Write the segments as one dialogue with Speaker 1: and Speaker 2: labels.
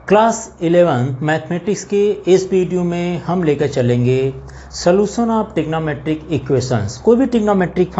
Speaker 1: Class 11 mathematics के इस video में हम लेकर चलेंगे सॉल्यूशन ऑफ ट्रिग्नोमेट्रिक इक्वेशंस। कोई भी ट्रिग्नोमेट्रिक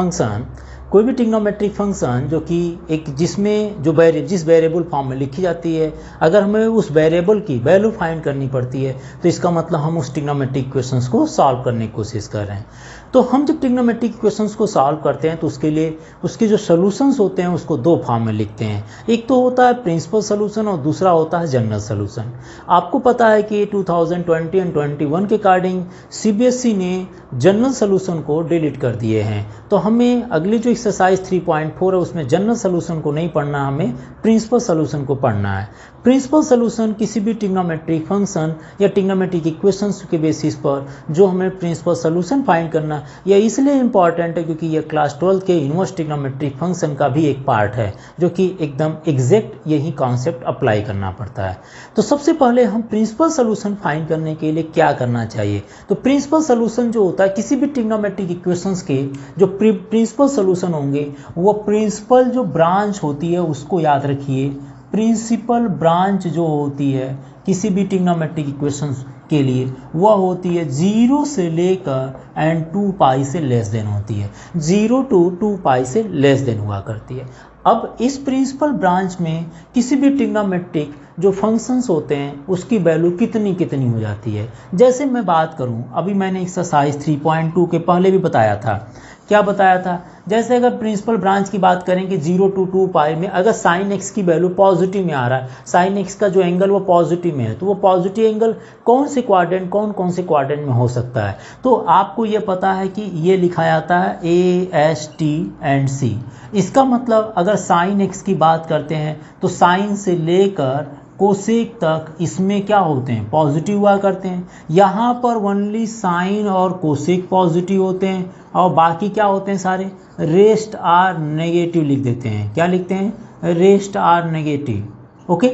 Speaker 1: फंक्शन जो कि एक जिसमें जिस वेरिएबल फॉर्म में लिखी जाती है, अगर हमें उस वेरिएबल की वैल्यू फाइंड करनी पड़ती है तो इसका मतलब हम उस ट्रिग्नोमेट्रिक इक्वेशंस को सॉल्व करने की कोशिश कर रहे हैं। तो हम जब ट्रिग्नोमेट्रिक इक्वेशंस को सॉल्व करते हैं तो उसके लिए उसके जो सोल्यूशंस होते हैं उसको दो फॉर्म में लिखते हैं। एक तो होता है प्रिंसिपल सोल्यूशन और दूसरा होता है जनरल सोल्यूशन। आपको पता है कि 2020 एंड 21 के अकॉर्डिंग सीबीएसई ने जनरल सोल्यूशन को डिलीट कर दिए हैं। तो हमें अगली जो एक्सरसाइज 3.4 है उसमें जनरल सोल्यूशन को नहीं पढ़ना, हमें प्रिंसिपल सोल्यूशन को पढ़ना है। प्रिंसिपल सोल्यूशन किसी भी ट्रिग्नोमेट्रिक फंक्शन या ट्रिग्नोमेट्रिक इक्वेशंस के बेसिस पर जो हमें प्रिंसिपल सोल्यूशन फाइंड करना, यह इसलिए इंपॉर्टेंट है क्योंकि यह क्लास 12 के इनवर्स ट्रिग्नोमेट्रिक फंक्शन का भी एक पार्ट है, जो कि एकदम एग्जैक्ट यही कॉन्सेप्ट अप्लाई करना पड़ता है। तो सबसे पहले हम प्रिंसिपल सोल्यूशन फाइंड करने के लिए क्या करना चाहिए, तो प्रिंसिपल सोल्यूशन जो होता है किसी भी ट्रिग्नोमेट्रिक इक्वेशंस के जो प्रिंसिपल सोल्यूशन होंगे वो प्रिंसिपल जो ब्रांच होती है उसको याद रखिए। प्रिंसिपल ब्रांच जो होती है किसी भी ट्रिग्नोमेट्रिक इक्वेशंस के लिए वह होती है 0 से लेकर एंड 2 पाई से लेस देन होती है, 0 to 2 पाई से लेस देन हुआ करती है। अब इस प्रिंसिपल ब्रांच में किसी भी ट्रिग्नोमेट्रिक जो फंक्शंस होते हैं उसकी वैल्यू कितनी कितनी हो जाती है। जैसे मैं बात करूं, अभी मैंने एक्सरसाइज 3.2 के पहले भी बताया था, क्या बताया था, जैसे अगर प्रिंसिपल ब्रांच की बात करें कि 0 to 2 पाई में अगर साइन एक्स की वैल्यू पॉजिटिव में आ रहा है, साइन एक्स का जो एंगल वो पॉजिटिव में है, तो वो पॉजिटिव एंगल कौन से क्वाड्रेंट में हो सकता है। तो आपको ये पता है कि ये लिखा जाता है ए एस टी एंड सी। इसका मतलब अगर साइन एक्स की बात करते हैं तो साइन से लेकर कोसेक तक इसमें क्या होते हैं, पॉजिटिव हुआ करते हैं। यहाँ पर ओनली साइन और कोसेक पॉजिटिव होते हैं और बाकी क्या होते हैं, सारे रेस्ट आर नेगेटिव लिख देते हैं। क्या लिखते हैं, रेस्ट आर नेगेटिव। ओके,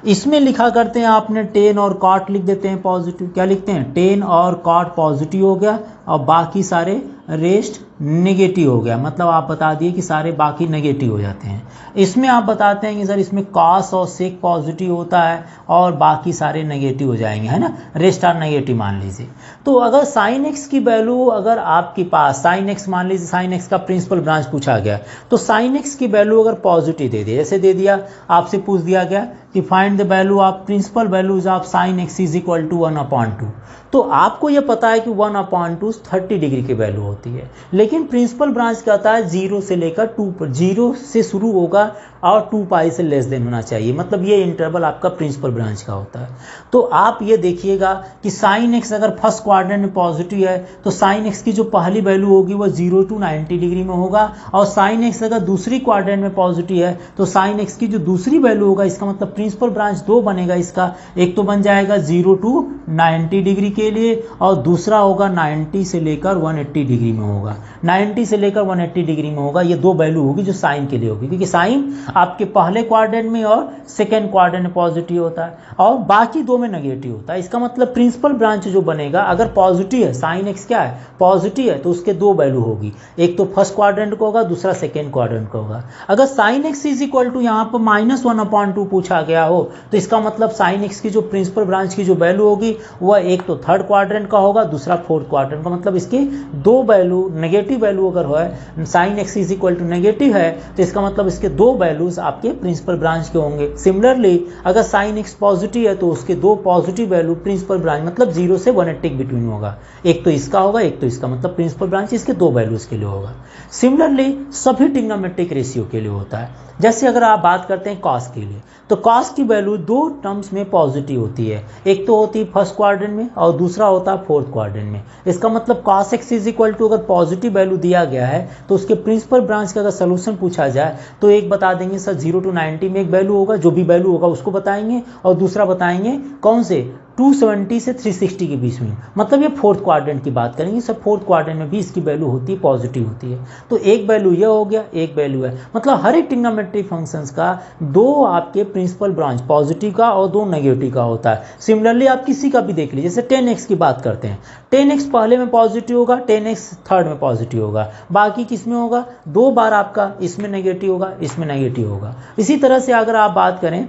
Speaker 1: इसमें लिखा करते हैं आपने टेन और कॉट लिख देते हैं पॉजिटिव। क्या लिखते हैं, टेन और कॉट पॉजिटिव हो गया और बाकी सारे रेस्ट नेगेटिव हो गया। मतलब आप बता दिए कि सारे बाकी नेगेटिव हो जाते हैं। इसमें आप बताते हैं कि सर इसमें कॉस और सेक पॉजिटिव होता है और बाकी सारे नेगेटिव हो जाएंगे, है ना, रेस्ट आर नेगेटिव मान लीजिए। तो अगर साइन एक्स की वैल्यू अगर आपके पास साइन एक्स मान लीजिए, साइन एक्स का प्रिंसिपल ब्रांच पूछा गया तो साइन एक्स की वैल्यू अगर पॉजिटिव दे दिया, जैसे दे दिया आपसे पूछ दिया गया कि find the value of principal values of sine x is equal to 1/2, तो आपको यह पता है कि 1/2 30 डिग्री की वैल्यू होती है। लेकिन प्रिंसिपल ब्रांच कहता है 0 से लेकर 2 पर, 0 से शुरू होगा और 2 पाई से लेस देन होना चाहिए। मतलब ये इंटरवल आपका प्रिंसिपल ब्रांच का होता है। तो आप ये देखिएगा कि साइन एक्स अगर फर्स्ट क्वाड्रेंट में पॉजिटिव है तो साइन एक्स की जो पहली वैल्यू होगी वो 0 to 90 डिग्री में होगा, और साइन एक्स अगर दूसरी क्वाड्रेंट में पॉजिटिव है तो साइन एक्स की जो दूसरी वैल्यू होगा, इसका मतलब प्रिंसिपल ब्रांच दो बनेगा इसका। एक तो बन जाएगा 0 to 90 डिग्री के लिए और दूसरा होगा 90 से लेकर 180 डिग्री में होगा। 90 से लेकर 180 डिग्री में होगा, ये दो वैल्यू होगी जो साइन के लिए होगी, क्योंकि साइन आपके पहले क्वाड्रेंट में और सेकेंड क्वाड्रेंट में पॉजिटिव होता है और बाकी दो में नेगेटिव होता है। इसका मतलब प्रिंसिपल ब्रांच जो बनेगा अगर पॉजिटिव है, साइन एक्स क्या है, पॉजिटिव है, तो उसके दो वैल्यू होगी, एक तो फर्स्ट क्वाड्रेंट को होगा, दूसरा सेकेंड क्वाड्रेंट को होगा। अगर sine x is equal to यहाँ पर -1/2 पूछा गया हो तो इसका मतलब साइन एक्स की जो प्रिंसिपल ब्रांच की जो वैल्यू होगी वह एक तो थर्ड क्वाड्रेंट का होगा, दूसरा फोर्थ क्वाड्रेंट का। मतलब इसके दो वैल्यू, नेगेटिव वैल्यू अगर है, sine x is equal to negative है तो इसका मतलब इसके दो वैल्यूज आपके प्रिंसिपल ब्रांच के होंगे। सिमिलरली अगर साइन एक्स पॉजिटिव है तो उसके दो पॉजिटिव वैल्यू प्रिंसिपल ब्रांच मतलब 0 से 180 बिटवीन होगा, एक तो इसका होगा एक तो इसका, मतलब प्रिंसिपल ब्रांच इसके दो वैल्यूज के लिए होगा। सिमिलरली सभी ट्रिग्नोमेट्रिक रेशियो के लिए होता है। जैसे अगर आप बात करते हैं कॉस के लिए, तो कॉस की वैल्यू दो टर्म्स में पॉजिटिव होती है, एक तो होती है फर्स्ट क्वाड्रेंट में और दूसरा होता है फोर्थ क्वाड्रेंट में। इसका मतलब cos X is equal to अगर पॉजिटिव वैल्यू दिया गया है तो उसके प्रिंसिपल ब्रांच का अगर सोल्यूशन पूछा जाए तो एक बता देंगे सर 0 to 90 में एक वैल्यू होगा, जो भी वैल्यू होगा उसको बताएंगे, और दूसरा बताएंगे कौन से 270 से 360 के बीच में, मतलब ये फोर्थ क्वाड्रेंट की बात करेंगे। सब फोर्थ क्वाड्रेंट में भी इसकी वैल्यू होती है, पॉजिटिव होती है। तो एक वैल्यू ये हो गया, एक वैल्यू है, मतलब हर एक ट्रिग्नोमेट्रिक फंक्शंस का दो आपके प्रिंसिपल ब्रांच पॉजिटिव का और दो नेगेटिव का होता है। सिमिलरली आप किसी का भी देख लीजिए, जैसे 10x की बात करते हैं, 10x पहले में पॉजिटिव होगा, 10x थर्ड में पॉजिटिव होगा, बाकी किस में होगा, दो बार आपका इसमें नेगेटिव होगा, इसमें नेगेटिव होगा। इसी तरह से अगर आप बात करें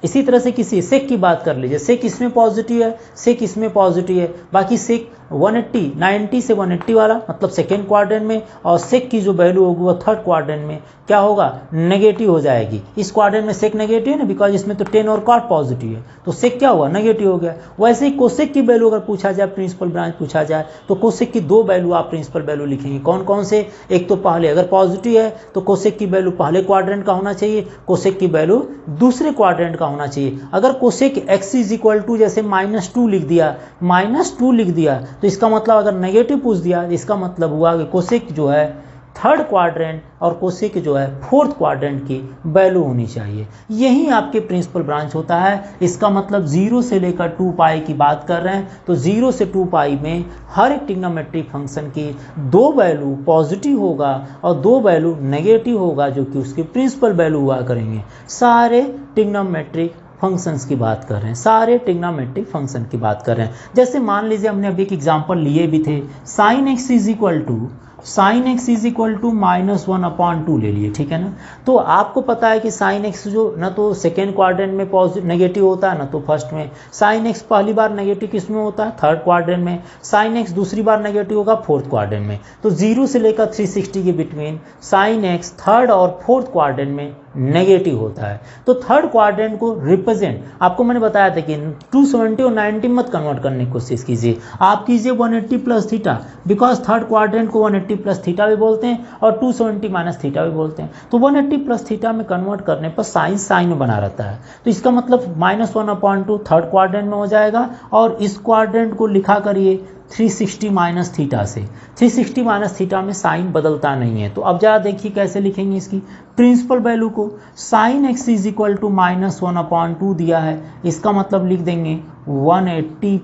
Speaker 1: इसी तरह से किसी सेक की बात कर लीजिए, सेक इसमें पॉजिटिव है, सेक इसमें पॉजिटिव है, बाकी सेक 180 90 से 180 वाला मतलब सेकेंड क्वाड्रेंट में, और सेक की जो वैल्यू होगी वो थर्ड क्वाड्रेंट में क्या होगा, नेगेटिव हो जाएगी। इस क्वाड्रेंट में सेक नेगेटिव है ना, बिकॉज इसमें तो 10 और कॉट पॉजिटिव है, तो सेक क्या हुआ, नेगेटिव हो गया। वैसे ही कोसेक की वैल्यू अगर पूछा जाए, प्रिंसिपल ब्रांच पूछा जाए, तो कोसेक की दो वैल्यू आप प्रिंसिपल वैल्यू लिखेंगे, कौन कौन से, एक तो पहले अगर पॉजिटिव है तो कोसेक की वैल्यू पहले क्वाड्रेंट का होना चाहिए, कोसेक की वैल्यू दूसरे क्वाड्रेंट का होना चाहिए। अगर cosec x is equal to जैसे -2 लिख दिया, -2 लिख दिया, तो इसका मतलब अगर नेगेटिव पूछ दिया, इसका मतलब हुआ कि कोसेक जो है थर्ड क्वाड्रेंट और कोसेक जो है फोर्थ क्वाड्रेंट की वैल्यू होनी चाहिए। यही आपके प्रिंसिपल ब्रांच होता है। इसका मतलब 0 से लेकर 2 पाई की बात कर रहे हैं, तो 0 से 2 पाई में हर एक ट्रिग्नोमेट्रिक फंक्शन की दो वैल्यू पॉजिटिव होगा और दो वैल्यू नेगेटिव होगा, जो कि उसकी प्रिंसिपल वैल्यू हुआ करेंगे। सारे ट्रिग्नोमेट्रिक फंक्शंस की बात कर रहे हैं, सारे ट्रिग्नोमेट्रिक फंक्शन की बात कर रहे हैं। जैसे मान लीजिए हमने अभी एक एग्जांपल लिए भी थे, sin x is equal to -1/2 ले लिए, ठीक है ना। तो आपको पता है कि sin x जो ना तो सेकेंड क्वाड्रेंट में पॉजिटिव नेगेटिव होता है ना तो फर्स्ट में, sin x पहली बार नेगेटिव किस में होता है, थर्ड क्वाड्रेंट में, sin x दूसरी बार नेगेटिव होगा फोर्थ क्वाड्रेंट में। तो 0 से लेकर 360 के बिटवीन sin x थर्ड और फोर्थ क्वाड्रेंट में नेगेटिव होता है। तो थर्ड क्वाड्रेंट को रिप्रेजेंट, आपको मैंने बताया था कि 270 और 90 मत कन्वर्ट करने की कोशिश कीजिए, आप कीजिए 180 plus theta, because third quadrant को 180 प्लस थीटा भी बोलते हैं और 270 माइनस थीटा भी बोलते हैं। तो 180 प्लस थीटा में कन्वर्ट करने पर साइन में बना रहता है, तो इसका मतलब -1/2 थर्ड क्वाड्रेंट में हो जाएगा, और इस क्वाड्रेंट को लिखा करिए 360 माइनस थीटा से। 360 माइनस थीटा में साइन बदलता नहीं है। तो अब जरा देखिए कैसे लिखेंगे इसकी प्रिंसिपल वैल्यू को। sin x is equal to -1/2 दिया है, इसका मतलब लिख देंगे 180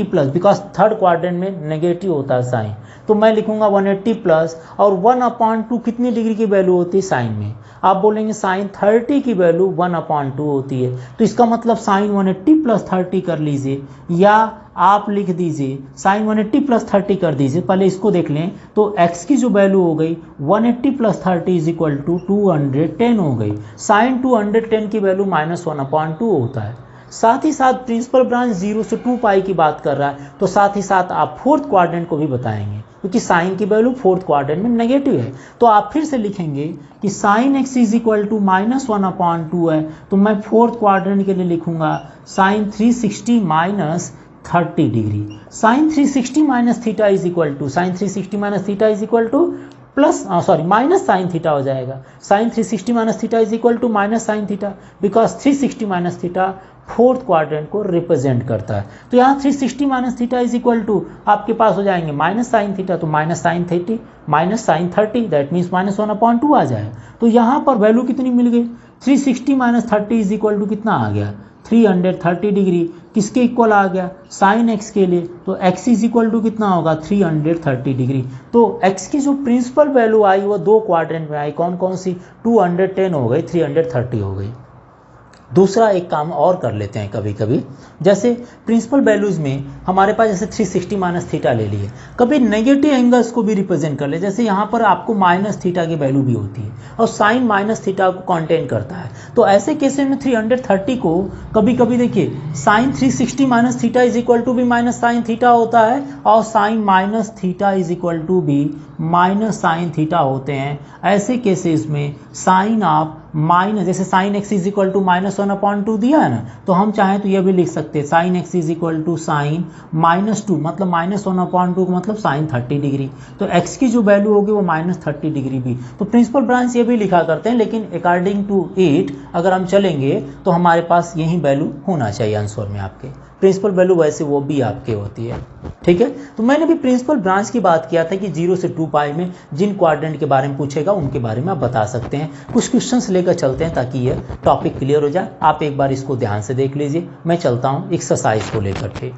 Speaker 1: प्लस, बिकॉज थर्ड क्वाड्रेंट में नेगेटिव होता है साइन, तो मैं लिखूंगा 180 प्लस, और 1/2 कितनी डिग्री की वैल्यू होती है साइन में, आप बोलेंगे साइन 30 की वैल्यू 1/2 होती है, तो इसका मतलब साइन 180 प्लस 30 कर लीजिए, या आप लिख दीजिए साइन 180 प्लस 30 कर दीजिए। पहले इसको देख लें, तो x की जो वैल्यू हो गई 180 प्लस 30 इज इक्वल टू 210 हो गई। साइन 210 की वैल्यू -1/2 होता है। साथ ही साथ प्रिंसिपल ब्रांच 0 से 2 पाई की बात कर रहा है, तो साथ ही साथ आप फोर्थ क्वाड्रेंट को भी बताएंगे, क्योंकि साइन की वैल्यू फोर्थ क्वाड्रेंट में नेगेटिव है। तो आप फिर से लिखेंगे कि sin x is equal to -1/2 है, तो मैं फोर्थ क्वाड्रेंट के लिए लिखूंगा sine 360 minus 30 degree. Sine 360 minus theta is equal to, sine 360 minus theta is equal to plus minus sine theta हो जाएगा। Sine 360 minus theta is equal to minus sine theta, because 360 minus theta fourth quadrant को represent करता है। तो यहाँ 360 minus theta is equal to आपके पास हो जाएंगे माइनस साइन थीटा, तो माइनस साइन 30 दैट मीन्स -1/2 आ जाए। तो यहाँ पर वैल्यू कितनी मिल गई, 360 माइनस 30 इज इक्वल टू कितना आ गया, 330 डिग्री। किसके इक्वल आ गया, साइन x के लिए, तो x इज इक्वल टू कितना होगा 330 डिग्री। तो x की जो प्रिंसिपल वैल्यू आई वो दो क्वाड्रेंट में आई, कौन कौन सी, 210 हो गई, 330 हो गई। दूसरा एक काम और कर लेते हैं कभी कभी, जैसे प्रिंसिपल वैल्यूज़ में हमारे पास जैसे 360 माइनस थीटा ले लिए, कभी नेगेटिव एंगल्स को भी रिप्रेजेंट कर ले, जैसे यहाँ पर आपको माइनस थीटा की वैल्यू भी होती है और साइन माइनस थीटा को कॉन्टेन करता है। तो ऐसे केसेस में 330 को कभी कभी देखिए sine 360 minus theta is equal to भी माइनस साइन थीटा होता है, और sine minus theta is equal to भी माइनस साइन थीटा होते हैं। ऐसे केसेस में साइन आप माइनस, जैसे sine x is equal to -1/2 दिया है ना, तो हम चाहें तो यह भी लिख सकते हैं sine x is equal to sine -2, मतलब -1/2 का मतलब साइन 30 डिग्री। तो एक्स की जो वैल्यू होगी वो -30 डिग्री भी। तो प्रिंसिपल ब्रांच ये भी लिखा करते हैं, लेकिन अकॉर्डिंग टू इट अगर हम चलेंगे तो हमारे पास यही वैल्यू होना चाहिए आंसर में आपके। प्रिंसिपल वैल्यू वैसे वो भी आपके होती है, ठीक है। तो मैंने भी प्रिंसिपल ब्रांच की बात किया था कि 0 से 2 पाई में जिन क्वाड्रेंट के बारे में पूछेगा उनके बारे में आप बता सकते हैं। कुछ क्वेश्चंस लेकर चलते हैं ताकि ये टॉपिक क्लियर हो जाए। आप एक बार इसको ध्यान से देख लीजिए, मैं चलता हूँ एक्सरसाइज को लेकर के।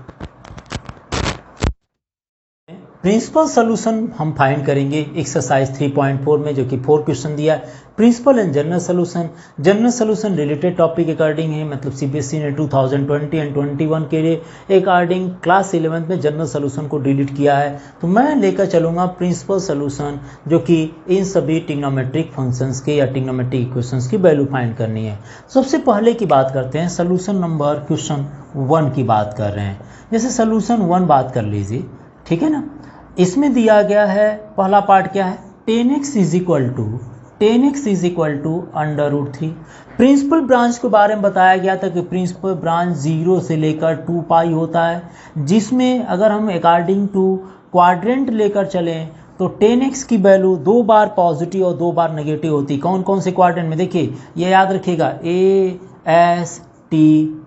Speaker 1: प्रिंसिपल सोल्यूशन हम फाइंड करेंगे एक्सरसाइज 3.4 में, जो कि 4 क्वेश्चन दिया है। Principal and general solution related topic according है, मतलब सीबीएसई ने 2020 एंड 21 के लिए अकॉर्डिंग क्लास 11 में जनरल सोल्यूशन को डिलीट किया है। तो मैं लेकर चलूँगा प्रिंसिपल सोल्यूशन, जो कि इन सभी ट्रिग्नोमेट्रिक फंक्शंस के या ट्रिग्नोमेट्रिक इक्वेशंस की वैल्यू फाइंड करनी है। सबसे पहले की बात करते हैं सोल्यूशन नंबर क्वेश्चन 1 की बात कर रहे हैं। जैसे सोल्यूशन 1 बात कर लीजिए, ठीक है ना। इसमें दिया गया है, पहला पार्ट क्या है, 10x is equal to √3। Principal branch के बारे में बताया गया था कि प्रिंसिपल ब्रांच 0 से लेकर 2 पाई होता है, जिसमें अगर हम अकॉर्डिंग टू क्वाड्रेंट लेकर चलें तो 10x की वैल्यू 2 बार पॉजिटिव और 2 बार नेगेटिव होती है। कौन कौन से क्वाड्रेंट में, देखिए ये याद रखिएगा, A, S, T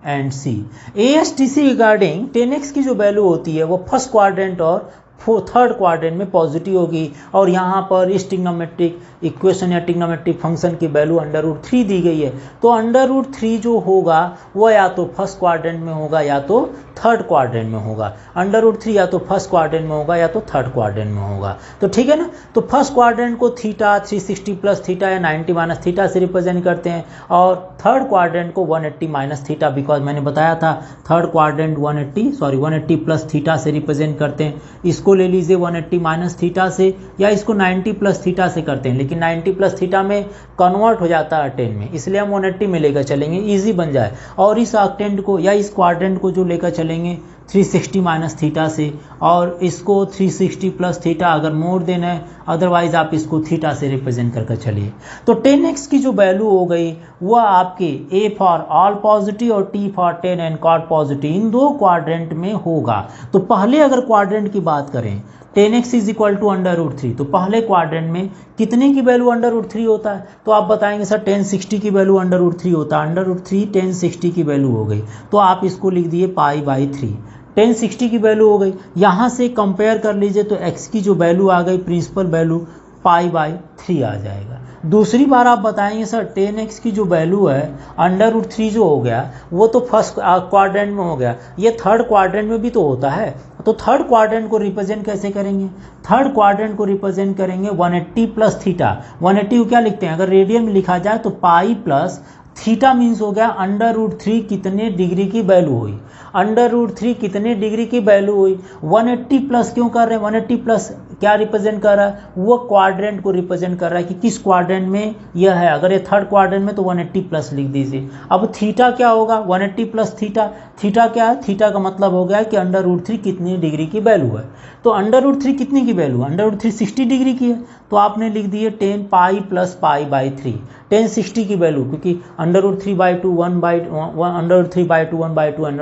Speaker 1: and C। ASTC regarding 10x की जो वैल्यू होती है वो फर्स्ट क्वाड्रेंट और थर्ड क्वाड्रेंट में पॉजिटिव होगी, और यहाँ पर इस ट्रिग्नोमेट्रिक इक्वेशन या ट्रिग्नोमेट्रिक फंक्शन की वैल्यू √3 दी गई है। तो √3 जो होगा वो या तो फर्स्ट क्वाड्रेंट में होगा या तो थर्ड क्वाड्रेंट में होगा। √3 या तो फर्स्ट क्वाड्रेंट में होगा या तो थर्ड क्वाड्रेंट में होगा। तो ठीक है ना। तो फर्स्ट क्वाड्रेंट को थीटा 360 प्लस थीटा या 90 माइनस थीटा से रिप्रेजेंट करते हैं, और थर्ड क्वाड्रेंट को 180 माइनस थीटा, बिकॉज मैंने बताया था थर्ड क्वाड्रेंट 180 प्लस थीटा से रिप्रेजेंट करते हैं। इसको ले लीजिए 180 माइनस थीटा से, या इसको 90 प्लस थीटा से करते हैं, लेकिन 90 प्लस थीटा में कन्वर्ट हो जाता है 10 में, इसलिए हम 180 में लेकर चलेंगे, इजी बन जाए। और इस ऑक्टेंट को या इस क्वाड्रेंट को जो लेकर चलेंगे 360 माइनस थीटा से, और इसको 360 प्लस थीटा अगर मोड़ देना है, अदरवाइज आप इसको थीटा से रिप्रेजेंट करके चलिए। तो 10x की जो वैल्यू हो गई वह आपके A फॉर ऑल पॉजिटिव और T for 10 and cot positive in 2 quadrant में होगा। तो पहले अगर क्वाड्रेंट की बात करें 10x इज इक्वल टू √3, तो पहले क्वाड्रेंट में कितने की वैल्यू √3 होता है, तो आप बताएंगे सर 1060 की वैल्यू √3 होता है। √3 1060 की वैल्यू हो गई, तो आप इसको लिख दिए π/3। 1060 की वैल्यू हो गई, यहाँ से कंपेयर कर लीजिए तो x की जो वैल्यू आ गई प्रिंसिपल वैल्यू π/3 आ जाएगा। दूसरी बार आप बताएंगे सर 10x की जो वैल्यू है √3 जो हो गया वो तो फर्स्ट क्वाड्रेंट में हो गया, ये थर्ड क्वाड्रेंट में भी तो होता है। तो थर्ड क्वाड्रेंट को रिप्रेजेंट कैसे करेंगे, थर्ड क्वाड्रेंट को रिप्रेजेंट करेंगे 180 प्लस थीटा। 180 को क्या लिखते हैं, अगर रेडियन में लिखा जाए तो पाई प्लस थीटा मीन्स हो गया √3 कितने डिग्री की वैल्यू हुई, √3 कितने डिग्री की वैल्यू हुई। 180 प्लस क्यों कर रहे हैं, 180 प्लस क्या रिप्रेजेंट कर रहा है, वो क्वाड्रेंट को रिप्रेजेंट कर रहा है कि किस क्वाड्रेंट में यह है। अगर ये थर्ड क्वाड्रेंट में तो 180 प्लस लिख दीजिए। अब थीटा क्या होगा, 180 प्लस थीटा, थीटा क्या है, थीटा का मतलब हो गया कि √3 कितनी डिग्री की वैल्यू है। तो √3 कितनी की वैल्यू, √3 60 डिग्री की है, तो आपने लिख दिए 10 पाई प्लस π/3। 1060 की वैल्यू, क्योंकि √3/2 1/2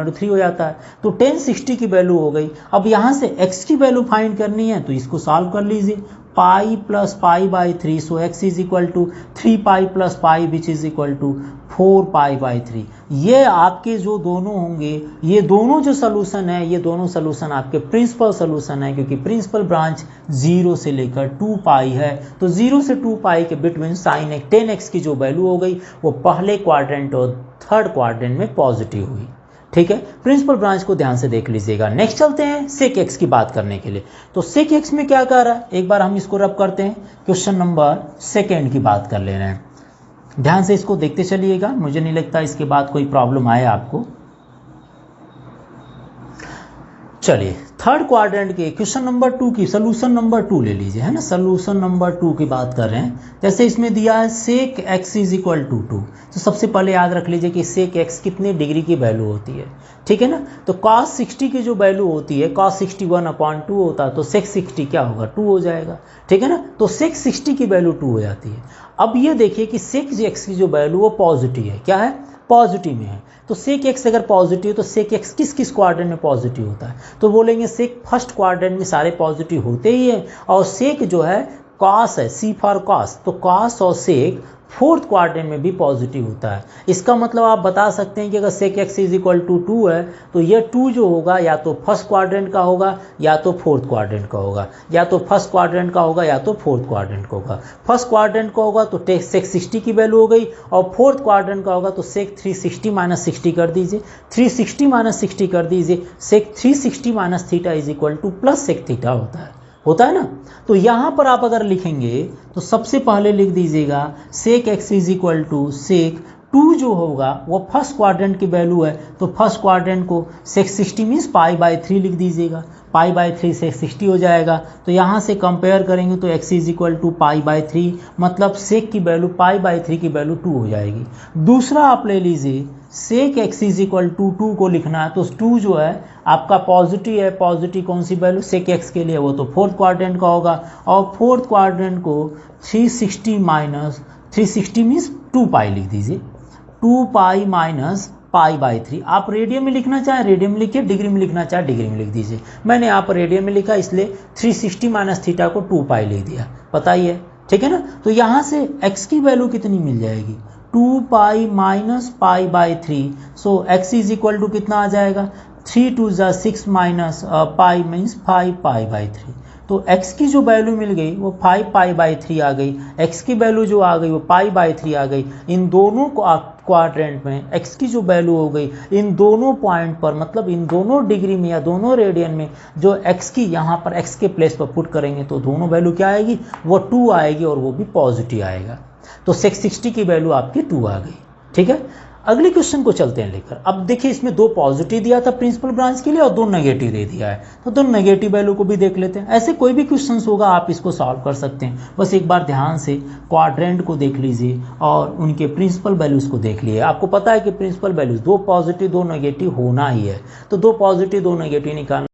Speaker 1: √3 हो जाता है, तो 1060 की वैल्यू हो गई। अब यहाँ से x की वैल्यू फाइंड करनी है तो इसको सॉल्व कर लीजिए, pi plus π/3, so x is equal to 3 pi plus pi which is equal to 4 π/3। ये आपके जो दोनों होंगे, ये दोनों जो सोल्यूशन है, ये दोनों सोल्यूशन आपके प्रिंसिपल सोल्यूशन है, क्योंकि प्रिंसिपल ब्रांच 0 से लेकर 2 पाई है। तो 0 से 2 पाई के बिटवीन साइन 10x की जो वैल्यू हो गई वो पहले क्वाड्रेंट और थर्ड क्वाड्रेंट में पॉजिटिव हुई। ठीक है, प्रिंसिपल ब्रांच को ध्यान से देख लीजिएगा। नेक्स्ट चलते हैं सेक एक्स की बात करने के लिए। तो सेक एक्स में क्या कर रहा है, एक बार हम इसको रब करते हैं। क्वेश्चन नंबर 2 की बात कर ले रहे हैं, ध्यान से इसको देखते चलिएगा, मुझे नहीं लगता इसके बाद कोई प्रॉब्लम आए आपको। चलिए थर्ड क्वाड्रेंट के क्वेश्चन नंबर 2 की सोल्यूशन नंबर 2 ले लीजिए, है ना। सोल्यूशन नंबर 2 की बात कर रहे हैं। जैसे इसमें दिया है sec x is equal to 2, तो सबसे पहले याद रख लीजिए कि सेक एक्स कितने डिग्री की वैल्यू होती है, ठीक है ना। तो cos 60 की जो वैल्यू होती है cos 60 1/2 होता है, तो सेक 60 क्या होगा 2 हो जाएगा, ठीक है ना। तो सेक 60 की वैल्यू 2 हो जाती है। अब ये देखिए कि सेक एक्स की जो वैल्यू वो पॉजिटिव है, क्या है, पॉजिटिव में है। तो सेक एक्स अगर पॉजिटिव तो सेक एक्स किस किस क्वाड्रेंट में पॉजिटिव होता है, तो बोलेंगे सेक फर्स्ट क्वाड्रेंट में सारे पॉजिटिव होते ही हैं, और सेक जो है कॉस है, सी फॉर कॉस, तो कॉस और सेक फोर्थ क्वाड्रेंट में भी पॉजिटिव होता है। इसका मतलब आप बता सकते हैं कि अगर sec x is equal to 2 है तो ये 2 जो होगा या तो फर्स्ट क्वाड्रेंट का होगा या तो फोर्थ क्वाड्रेंट का होगा, या तो फर्स्ट क्वाड्रेंट का होगा या तो फोर्थ क्वाड्रेंट का होगा। फर्स्ट क्वाड्रेंट का होगा तो सेक 60 की वैल्यू हो गई, और फोर्थ क्वाड्रेंट का होगा तो सेक 360 माइनस 60 कर दीजिए, 360 माइनस 60 कर दीजिए, sec 360 minus theta is equal to plus sec theta होता है। होता है ना। तो यहाँ पर आप अगर लिखेंगे तो सबसे पहले लिख दीजिएगा sec x is equal to sec 2 जो होगा वो फर्स्ट क्वाड्रेंट की वैल्यू है, तो फर्स्ट क्वाड्रेंट को सेक 60 मीन्स π/3 लिख दीजिएगा, π/3 से 60 हो जाएगा। तो यहाँ से कंपेयर करेंगे तो x इज इक्वल टू π/3, मतलब सेक की वैल्यू π/3 की वैल्यू 2 हो जाएगी। दूसरा आप ले लीजिए सेक x इज इक्वल टू 2 को लिखना है, तो 2 जो है आपका पॉजिटिव है, पॉजिटिव कौन सी वैल्यू सेक x के लिए, वो तो फोर्थ क्वाड्रेंट का होगा, और फोर्थ क्वाड्रेंट को 360 माइनस 360 मीन्स 2π लिख दीजिए, 2π माइनस π/3। आप रेडियन में लिखना चाहें रेडियन में लिखिए, डिग्री में लिखना चाहे डिग्री में लिख दीजिए। मैंने यहाँ पर रेडियन में लिखा इसलिए 360 माइनस थीटा को 2π लिख दिया, पता ही है, ठीक है ना। तो यहाँ से x की वैल्यू कितनी मिल जाएगी, 2π minus π/3। So x is equal to कितना आ जाएगा, 3 2 जा 6 माइनस पाई मीन्स 5π/3। तो x की जो वैल्यू मिल गई वो 5π/3 आ गई, x की वैल्यू जो आ गई वो π/3 आ गई। इन दोनों क्वाड्रेंट में x की जो वैल्यू हो गई इन दोनों पॉइंट पर, मतलब इन दोनों डिग्री में या दोनों रेडियन में जो x की यहाँ पर x के प्लेस पर पुट करेंगे तो दोनों वैल्यू क्या आएगी, वो 2 आएगी और वो भी पॉजिटिव आएगा। तो सेक 60 की वैल्यू आपकी 2 आ गई, ठीक है। अगले क्वेश्चन को चलते हैं लेकर। अब देखिए इसमें 2 पॉजिटिव दिया था प्रिंसिपल ब्रांच के लिए और 2 नेगेटिव दे दिया है, तो 2 नेगेटिव वैल्यू को भी देख लेते हैं। ऐसे कोई भी क्वेश्चन होगा आप इसको सॉल्व कर सकते हैं, बस एक बार ध्यान से क्वाड्रेंट को देख लीजिए और उनके प्रिंसिपल वैल्यूज को देख लिए। आपको पता है कि प्रिंसिपल वैल्यूज 2 पॉजिटिव 2 नेगेटिव होना ही है, तो 2 पॉजिटिव 2 नेगेटिव निकालना।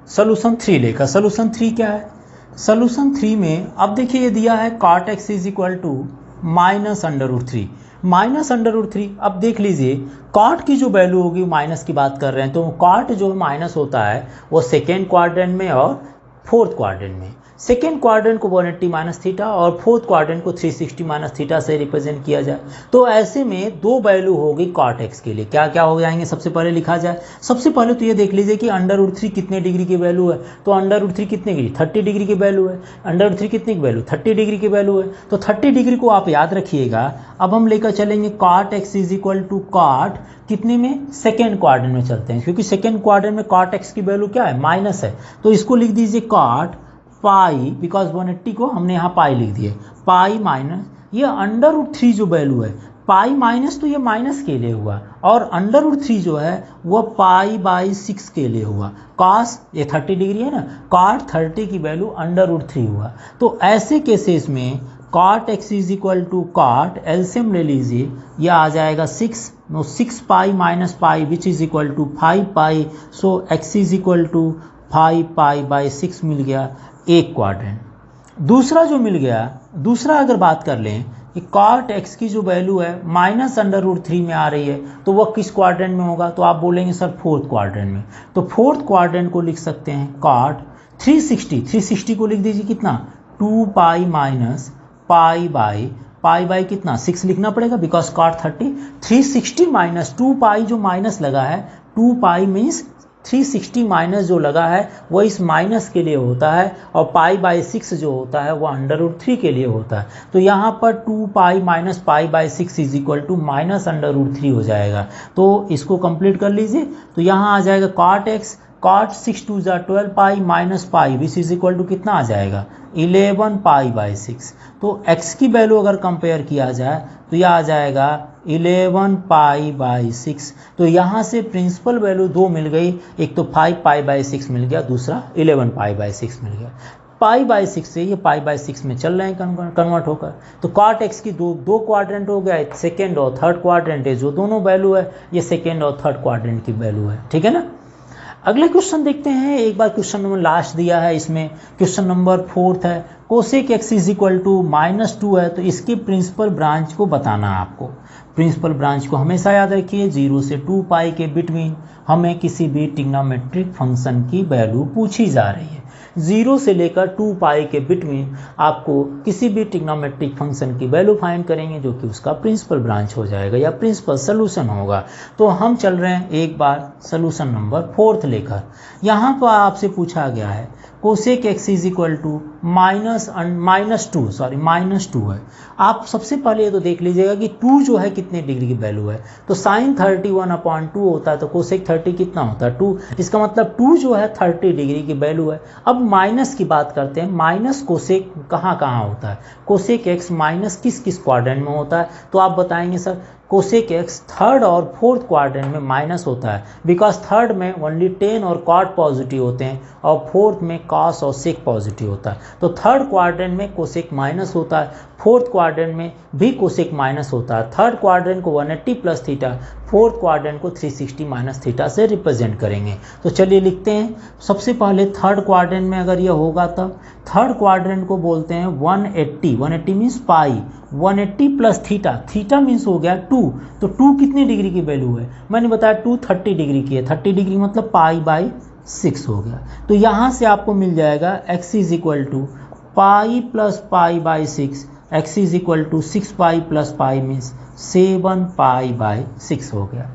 Speaker 1: सोल्यूशन 3 लेकर, सोल्यूशन 3 क्या है, सोल्यूशन 3 में अब देखिए ये दिया है cot x is equal to -√3, -√3। अब देख लीजिए कॉट की जो वैल्यू होगी माइनस की बात कर रहे हैं, तो कॉट जो माइनस होता है वो सेकेंड क्वाड्रेंट में और फोर्थ क्वाड्रेंट में। सेकेंड क्वाड्रेंट को 180 माइनस थीटा और फोर्थ क्वाड्रेंट को 360 माइनस थीटा से रिप्रेजेंट किया जाए, तो ऐसे में 2 वैल्यू होगी कॉट एक्स के लिए। क्या क्या हो जाएंगे, सबसे पहले लिखा जाए, सबसे पहले तो ये देख लीजिए कि √3 कितने डिग्री की वैल्यू है, तो √3 कितने डिग्री, 30 डिग्री की वैल्यू है। √3 कितने की वैल्यू, 30 डिग्री की वैल्यू है, तो 30 डिग्री को आप याद रखिएगा। अब हम लेकर चलेंगे cot x is equal to cot कितने में, सेकेंड क्वाड्रेंट में चलते हैं, क्योंकि सेकेंड क्वाड्रेंट में कॉट एक्स की वैल्यू क्या है, माइनस है, तो इसको लिख दीजिए कॉट पाई, बिकॉज 180 को हमने यहाँ पाई लिख दिए, पाई माइनस ये √3 जो वैल्यू है, पाई माइनस तो ये माइनस के लिए हुआ और √3 जो है वो π/6 के लिए हुआ। कॉस ये 30 डिग्री है ना, कॉट 30 की वैल्यू √3 हुआ। तो ऐसे केसेस में cot x is equal to cot, LCM ले लीजिए, यह आ जाएगा 6π minus pi which is equal to 5π। So x is equal to 5π/6 मिल गया एक क्वाड्रेंट। दूसरा जो मिल गया, दूसरा अगर बात कर लें कि कॉट एक्स की जो वैल्यू है -√3 में आ रही है, तो वह किस क्वाड्रेंट में होगा, तो आप बोलेंगे सर फोर्थ क्वाड्रेंट में। तो फोर्थ क्वाड्रेंट को लिख सकते हैं कॉट 360 को लिख दीजिए कितना, 2π माइनस π/, कितना 6 लिखना पड़ेगा बिकॉज कॉट 30, 360 माइनस 2π जो माइनस लगा है, 2π मीन्स 360 माइनस जो लगा है वो इस माइनस के लिए होता है और π/6 जो होता है वो √3 के लिए होता है। तो यहाँ पर 2π माइनस π/6 इज इक्वल टू -√3 हो जाएगा। तो इसको कंप्लीट कर लीजिए, तो यहाँ आ जाएगा कॉट एक्स, कॉट 6 2 जा 12π minus pi which is equal to कितना आ जाएगा 11π/6। तो x की वैल्यू अगर कंपेयर किया जाए तो यह आ जाएगा 11π/6। तो यहाँ से प्रिंसिपल वैल्यू 2 मिल गई, एक तो 5π/6 मिल गया, दूसरा 11π/6 मिल गया। π/6 से ये π/6 में चल रहे हैं कन्वर्ट होकर। तो कॉट एक्स की दो क्वाड्रेंट हो गया, सेकेंड और थर्ड क्वाड्रेंट है, जो दोनों वैल्यू है ये सेकेंड और थर्ड क्वाड्रेंट की वैल्यू है, ठीक है ना। अगले क्वेश्चन देखते हैं, एक बार क्वेश्चन नंबर लास्ट दिया है, इसमें क्वेश्चन नंबर 4 है, cosec x is equal to -2 है, तो इसकी प्रिंसिपल ब्रांच को बताना है आपको। प्रिंसिपल ब्रांच को हमेशा याद रखिए, 0 से 2π के बिटवीन हमें किसी भी ट्रिग्नोमेट्रिक फंक्शन की वैल्यू पूछी जा रही है। 0 से लेकर 2π के बिटवीन आपको किसी भी ट्रिग्नोमेट्रिक फंक्शन की वैल्यू फाइंड करेंगे जो कि उसका प्रिंसिपल ब्रांच हो जाएगा या प्रिंसिपल सोल्यूशन होगा। तो हम चल रहे हैं एक बार सोल्यूशन नंबर 4 लेकर। यहाँ पर आपसे पूछा गया है cosec x is equal to -2 है। आप सबसे पहले ये तो देख लीजिएगा कि 2 जो है कितने डिग्री की वैल्यू है, तो साइन 31/2 होता है, तो कोसेक 30 कितना होता है 2। इसका मतलब 2 जो है 30 डिग्री की वैल्यू है। अब माइनस की बात करते हैं, माइनस कोसेक कहाँ कहाँ होता है, कोसेक एक्स माइनस किस किस क्वाड्रेंट में होता है, तो आप बताएंगे सर कोसेक एक्स थर्ड और फोर्थ क्वाड्रेंट में माइनस होता है, बिकॉज थर्ड में ओनली टेन और कॉट पॉजिटिव होते हैं और फोर्थ में कॉस और सेक पॉजिटिव होता है। तो थर्ड क्वाड्रेंट में कोसेक माइनस होता है, फोर्थ क्वाड्रेंट में भी कोसेक माइनस होता है। थर्ड क्वाड्रेंट को 180 प्लस थीटा, फोर्थ क्वाड्रेंट को 360 माइनस थीटा से रिप्रेजेंट करेंगे। तो चलिए लिखते हैं। सबसे पहले थर्ड क्वाड्रेंट में अगर ये होगा तब थर्ड क्वाड्रेंट को बोलते हैं 180 मीन्स पाई, 180 प्लस थीटा, थीटा मीन्स हो गया 2, तो 2 कितने डिग्री की वैल्यू है, मैंने बताया 2 30 डिग्री की है, 30 डिग्री मतलब पाई/6 हो गया। तो यहाँ से आपको मिल जाएगा x is equal to pi plus पाई/6, x is equal to 6 pi plus pi means 7 पाई/6 हो गया।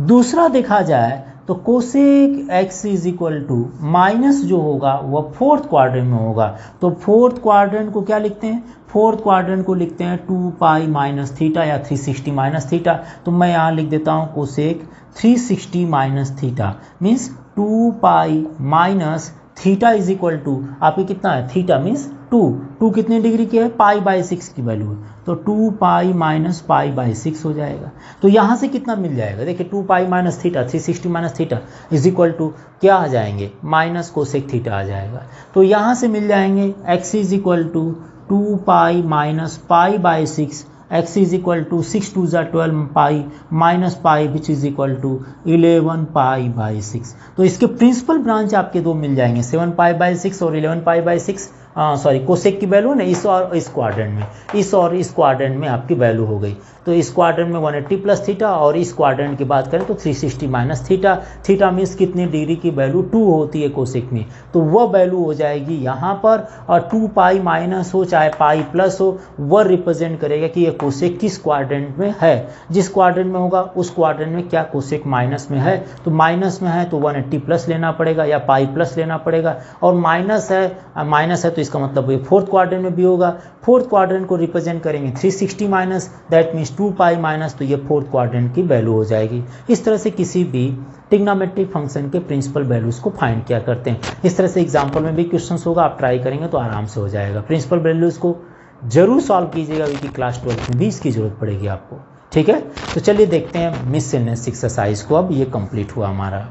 Speaker 1: दूसरा देखा जाए तो cosec x is equal to minus जो होगा वह फोर्थ क्वाड्रेंट में होगा, तो फोर्थ क्वाड्रेंट को क्या लिखते हैं, फोर्थ क्वाड्रेंट को लिखते हैं 2 पाई माइनस थीटा या 360 माइनस थीटा। तो मैं यहाँ लिख देता हूँ cosec 360 minus theta means 2 pi minus theta is equal to आपकी कितना है, थीटा मीन्स 2 कितने डिग्री की है, पाई/6 की वैल्यू है, तो 2 पाई माइनस पाई/6 हो जाएगा। तो यहाँ से कितना मिल जाएगा, देखिए 2 pi minus theta 360 minus theta is equal to क्या आ जाएंगे, माइनस कोसेक थीटा आ जाएगा। तो यहाँ से मिल जाएंगे x is equal to 2 pi minus पाई/6, x is equal to 6 2 12 pi minus pi which is equal to 11 पाई/6। तो इसके प्रिंसिपल ब्रांच आपके दो मिल जाएंगे, 7 पाई/6 और 11 पाई/6, कोसेक की वैल्यू ना इस और इस क्वाड्रेंट में, इस और इस क्वाड्रेंट में आपकी वैल्यू हो गई। तो इस क्वाड्रेंट में 180 प्लस थीटा और इस क्वाड्रेंट की बात करें तो 360 माइनस थीटा, थीटा मीन्स कितनी डिग्री की वैल्यू 2 होती है कोसेक में, तो वह वैल्यू हो जाएगी यहाँ पर। और 2 पाई माइनस हो चाहे पाई प्लस हो, वह रिप्रेजेंट करेगा कि यह कोसेक किस क्वाड्रेंट में है। जिस क्वाड्रेंट में होगा उस क्वाड्रेंट में क्या कोसेक माइनस में है, तो माइनस में है तो 180 प्लस लेना पड़ेगा या पाई प्लस लेना पड़ेगा, और माइनस है तो इसका मतलब ये फोर्थ क्वाड्रेंट में भी होगा। फोर्थ क्वाड्रेंट को रिप्रेजेंट करेंगे 360 minus, that means 2 pi minus, तो ये फोर्थ क्वाड्रेंट की वैल्यू हो जाएगी। इस तरह से किसी भी ट्रिग्नोमेट्रिक फंक्शन के प्रिंसिपल वैल्यूज़ को फाइंड किया करते हैं। इस तरह से एग्जाम्पल में भी क्वेश्चंस होगा, आप ट्राई करेंगे तो आराम से हो जाएगा। प्रिंसिपल वैल्यूज़ को जरूर सॉल्व कीजिएगा क्योंकि क्लास 12 में भी इसकी जरूरत पड़ेगी आपको, ठीक है। तो चलिए देखते हैं मिससेलेनियस एक्सरसाइज को, अब ये कंप्लीट हुआ हमारा।